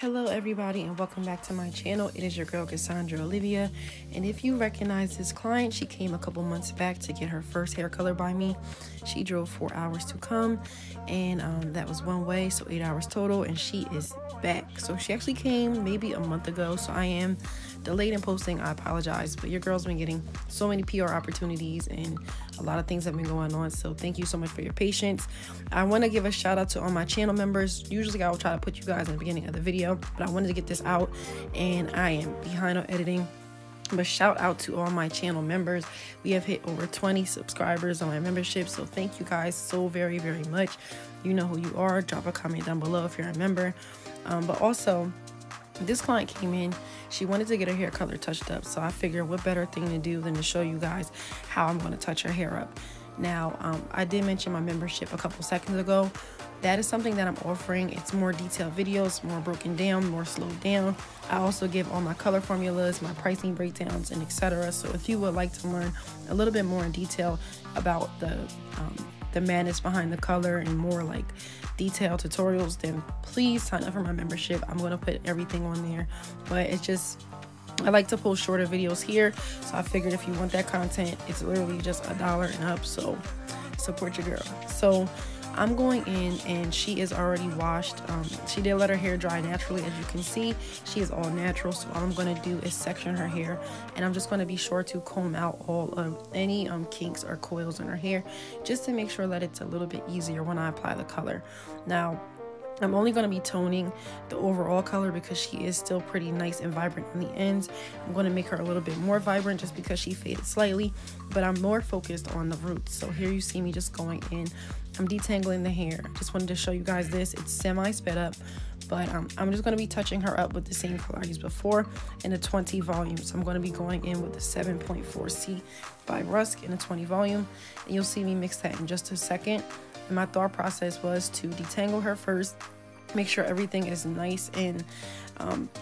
Hello everybody and welcome back to my channel. It is your girl Cassandra Olivia, and if you recognize this client, she came a couple months back to get her first hair color by me. She drove 4 hours to come, and that was one way, so 8 hours total, and she is back. So she actually came maybe a month ago, so I am delayed in posting. I apologize, but your girl's been getting so many PR opportunities and a lot of things have been going on, so thank you so much for your patience. I want to give a shout out to all my channel members. Usually I will try to put you guys in the beginning of the video, but I wanted to get this out and I am behind on editing. But shout out to all my channel members. We have hit over 20 subscribers on my membership, so thank you guys so very much. You know who you are. Drop a comment down below if you're a member. But also, this client came in, she wanted to get her hair color touched up, so I figured what better thing to do than to show you guys how I'm going to touch her hair up. Now, I did mention my membership a couple seconds ago. That is something that I'm offering. It's more detailed videos, more broken down, more slowed down. I also give all my color formulas, my pricing breakdowns, and etc. So if you would like to learn a little bit more in detail about the madness behind the color and more like detailed tutorials, then please sign up for my membership. I'm going to put everything on there, but it's just, I like to post shorter videos here, so I figured if you want that content, it's literally just $1 and up, so support your girl. So I'm going in and she is already washed. She did let her hair dry naturally. As you can see, she is all natural, so all I'm going to do is section her hair, and I'm just going to be sure to comb out all of any kinks or coils in her hair, just to make sure that it's a little bit easier when I apply the color. Now, I'm only going to be toning the overall color because she is still pretty nice and vibrant on the ends. I'm going to make her a little bit more vibrant just because she faded slightly, but I'm more focused on the roots. So here you see me just going in. I'm detangling the hair. Just wanted to show you guys this. It's semi sped up, but I'm just going to be touching her up with the same color I used before in a 20 volume. So I'm going to be going in with the 7.4C by Rusk in a 20 volume, and you'll see me mix that in just a second. And my thought process was to detangle her first, make sure everything is nice and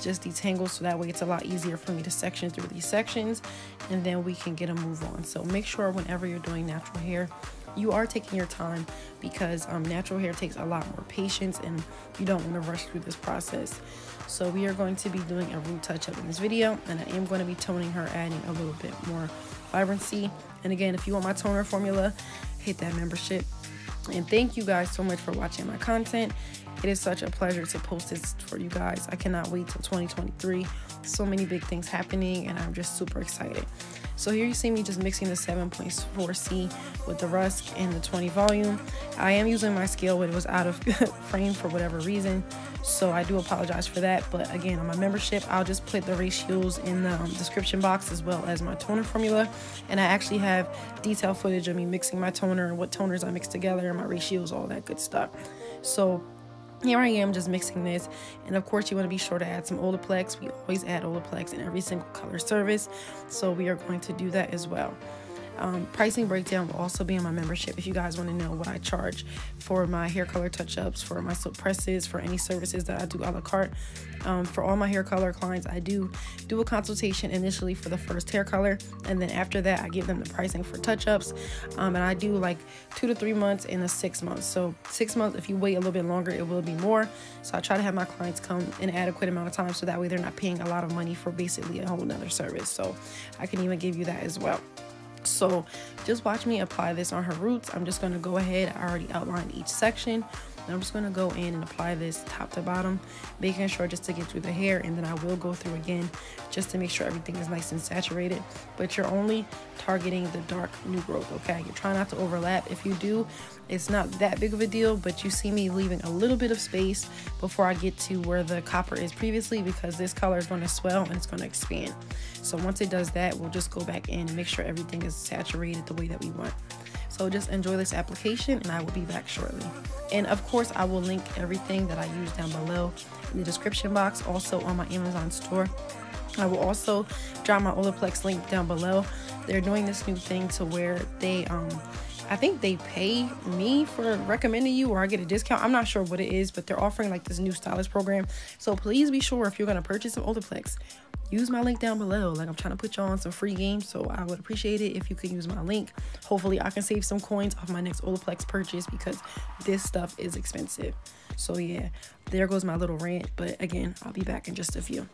just detangled, so that way it's a lot easier for me to section through these sections, and then we can get a move on. So make sure whenever you're doing natural hair, you are taking your time, because natural hair takes a lot more patience and you don't want to rush through this process. So we are going to be doing a root touch up in this video, and I am going to be toning her, adding a little bit more vibrancy. And again, if you want my toner formula, hit that membership. And thank you guys so much for watching my content. It is such a pleasure to post this for you guys. I cannot wait till 2023. So many big things happening, and I'm just super excited. So here you see me just mixing the 7.4C with the Rusk and the 20 volume. I am using my scale, but it was out of frame for whatever reason, so I do apologize for that. But again, on my membership, I'll just put the ratios in the description box, as well as my toner formula. And I actually have detailed footage of me mixing my toner and what toners I mix together and my ratios, all that good stuff. So here I am just mixing this, and of course you want to be sure to add some Olaplex. We always add Olaplex in every single color service, so we are going to do that as well. Pricing breakdown will also be in my membership if you guys want to know what I charge for my hair color touch-ups, for my silk presses, for any services that I do a la carte. For all my hair color clients, I do a consultation initially for the first hair color, and then after that I give them the pricing for touch-ups, and I do like 2 to 3 months and a 6 months. So 6 months, if you wait a little bit longer, it will be more. So I try to have my clients come in an adequate amount of time, so that way they're not paying a lot of money for basically a whole nother service. So I can even give you that as well. So just watch me apply this on her roots. I'm just going to go ahead. I already outlined each section. And I'm just going to go in and apply this top to bottom, making sure just to get through the hair, and then I will go through again just to make sure everything is nice and saturated. But you're only targeting the dark new growth, okay? You're trying not to overlap. If you do, it's not that big of a deal, but you see me leaving a little bit of space before I get to where the copper is previously, because this color is going to swell and it's going to expand. So once it does that, we'll just go back in and make sure everything is saturated the way that we want. So just enjoy this application, and I will be back shortly. And of course, I will link everything that I use down below in the description box, also on my Amazon store. I will also drop my Olaplex link down below. They're doing this new thing to where they I think they pay me for recommending you, or I get a discount. I'm not sure what it is, but they're offering like this new stylist program. So please be sure, if you're going to purchase some Olaplex, use my link down below. Like, I'm trying to put y'all on some free games, so I would appreciate it if you could use my link. Hopefully I can save some coins off my next Olaplex purchase, because this stuff is expensive. So yeah, there goes my little rant, but again, I'll be back in just a few.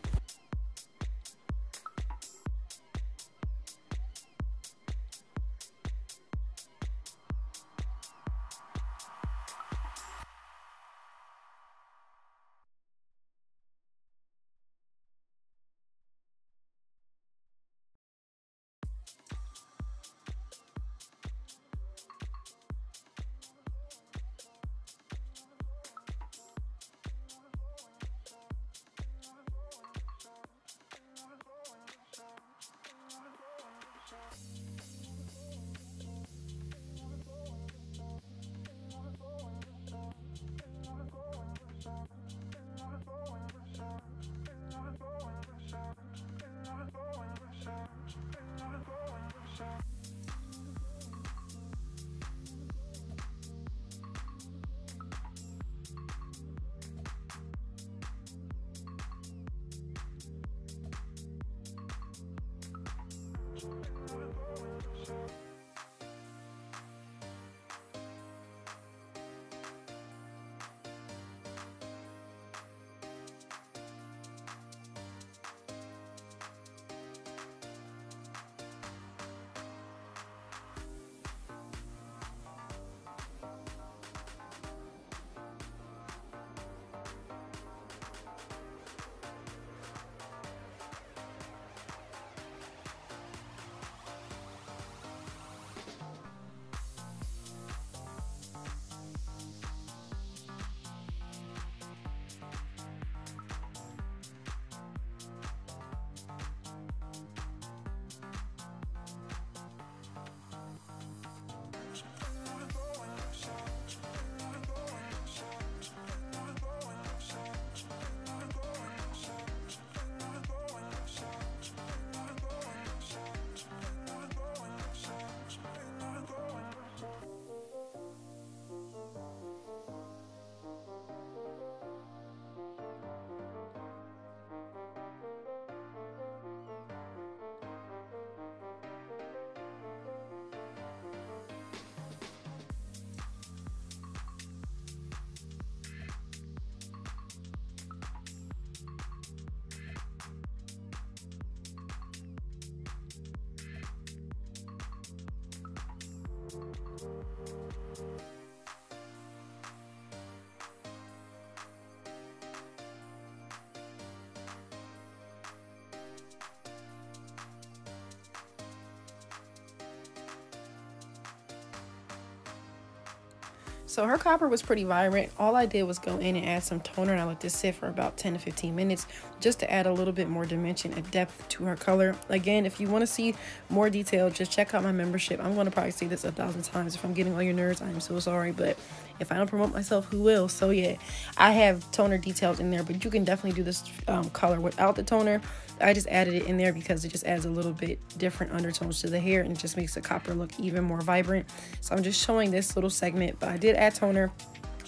So her copper was pretty vibrant. All I did was go in and add some toner, and I let this sit for about 10 to 15 minutes just to add a little bit more dimension and depth to her color. Again, if you want to see more detail, just check out my membership. I'm going to probably say this 1,000 times. If I'm getting on your nerves, I am so sorry, but if I don't promote myself, who will? So yeah, I have toner details in there, but you can definitely do this color without the toner. I just added it in there because it just adds a little bit different undertones to the hair and just makes the copper look even more vibrant. So I'm just showing this little segment, but I did add toner.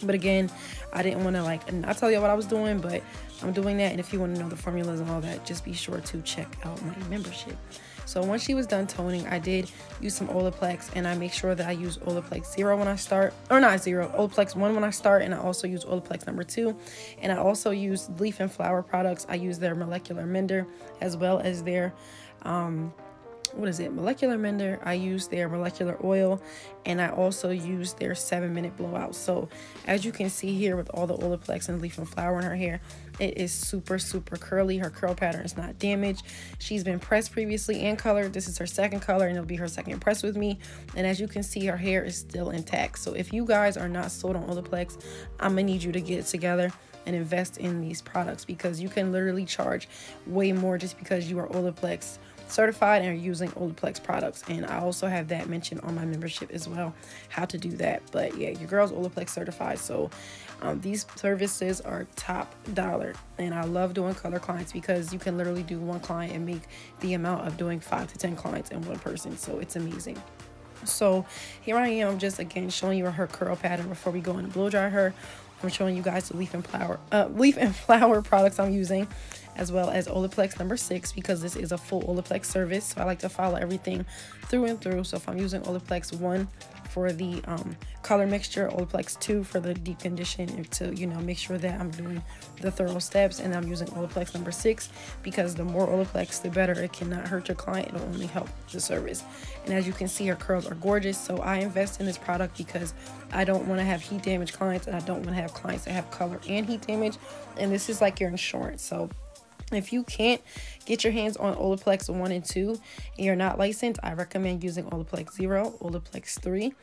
But again, I didn't want to like not tell you what I was doing, but I'm doing that. And if you want to know the formulas and all that, just be sure to check out my membership. So once she was done toning, I did use some Olaplex, and I make sure that I use Olaplex 0 when I start, or not 0, Olaplex 1 when I start, and I also use Olaplex number 2. And I also use Leaf and Flower products. I use their Molecular Mender as well as their Molecular Mender. I use their molecular oil, and I also use their 7-minute blowout. So as you can see here with all the Olaplex and Leaf and Flower in her hair, it is super curly. Her curl pattern is not damaged. She's been pressed previously and colored. This is her second color, and it'll be her second press with me. And as you can see, her hair is still intact. So if you guys are not sold on Olaplex, I'm gonna need you to get it together and invest in these products, because you can literally charge way more just because you are Olaplex certified and are using Olaplex products. And I also have that mentioned on my membership as well, how to do that. But yeah, your girl's Olaplex certified, so these services are top dollar. And I love doing color clients because you can literally do one client and make the amount of doing 5 to 10 clients in one person. So it's amazing. So here I am, just again showing you her curl pattern before we go in and blow dry her. I'm showing you guys the Leaf and Flower products I'm using. as well as Olaplex number 6, because this is a full Olaplex service. So I like to follow everything through and through. So if I'm using Olaplex 1 for the color mixture, Olaplex 2 for the deep condition, to, you know, make sure that I'm doing the thorough steps, and I'm using Olaplex number 6 because the more Olaplex, the better. It cannot hurt your client, it'll only help the service. And as you can see, her curls are gorgeous. So I invest in this product because I don't want to have heat damage clients, and I don't want to have clients that have color and heat damage, and this is like your insurance. So if you can't get your hands on Olaplex 1 and 2 and you're not licensed, I recommend using Olaplex 0, Olaplex 3.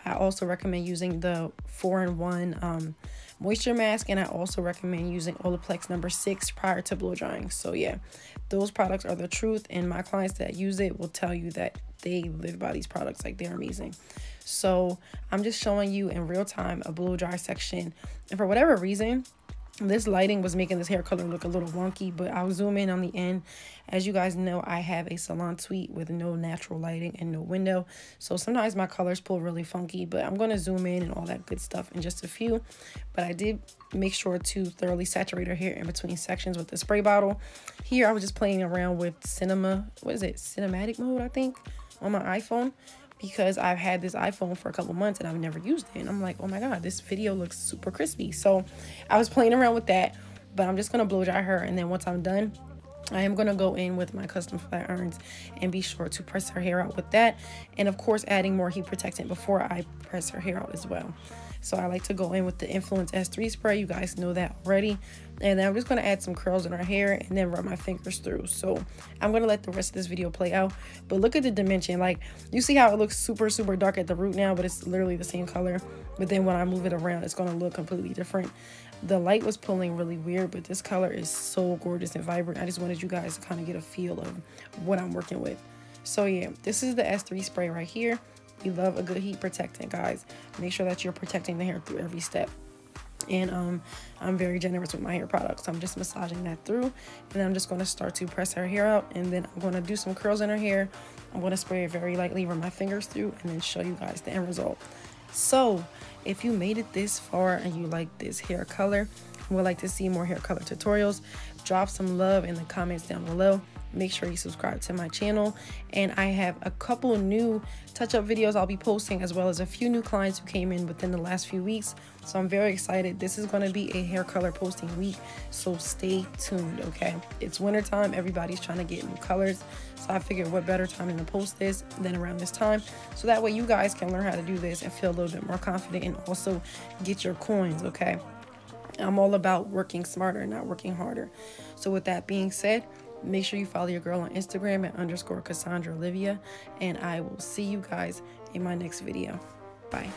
I also recommend using the 4-in-1 moisture mask, and I also recommend using Olaplex number 6 prior to blow drying. So yeah, those products are the truth, and my clients that use it will tell you that they live by these products. Like, they're amazing. So I'm just showing you in real time a blow dry section, and for whatever reason, this lighting was making this hair color look a little wonky, but I'll zoom in on the end. As you guys know, I have a salon suite with no natural lighting and no window, so sometimes my colors pull really funky, but I'm going to zoom in and all that good stuff in just a few. But I did make sure to thoroughly saturate her hair in between sections with the spray bottle. Here I was just playing around with cinematic mode, I think, on my iPhone, because I've had this iPhone for a couple months and I've never used it. And I'm like, oh my God, this video looks super crispy. So I was playing around with that, but I'm just going to blow dry her. And then once I'm done, I am going to go in with my custom flat irons and be sure to press her hair out with that. And of course, adding more heat protectant before I press her hair out as well. So I like to go in with the Influence S3 spray. You guys know that already. And then I'm just going to add some curls in her hair and then run my fingers through. So I'm going to let the rest of this video play out. But look at the dimension. Like, you see how it looks super, super dark at the root now, but it's literally the same color. But then when I move it around, it's going to look completely different. The light was pulling really weird, but this color is so gorgeous and vibrant. I just wanted you guys to kind of get a feel of what I'm working with. So yeah, this is the S3 spray right here. We love a good heat protectant, guys. Make sure that you're protecting the hair through every step. And I'm very generous with my hair products. I'm just massaging that through, and I'm just going to start to press her hair out, and then I'm going to do some curls in her hair. I'm going to spray it very lightly, run my fingers through, and then show you guys the end result. So if you made it this far and you like this hair color and would like to see more hair color tutorials, drop some love in the comments down below. Make sure you subscribe to my channel, and I have a couple new touch-up videos I'll be posting, as well as a few new clients who came in within the last few weeks. So I'm very excited. This is going to be a hair color posting week, so stay tuned. Okay, it's winter time, everybody's trying to get new colors, so I figured what better time than to post this than around this time, so that way you guys can learn how to do this and feel a little bit more confident and also get your coins. Okay, I'm all about working smarter, not working harder. So with that being said, make sure you follow your girl on Instagram at _Cassandra Olivia, and I will see you guys in my next video. Bye.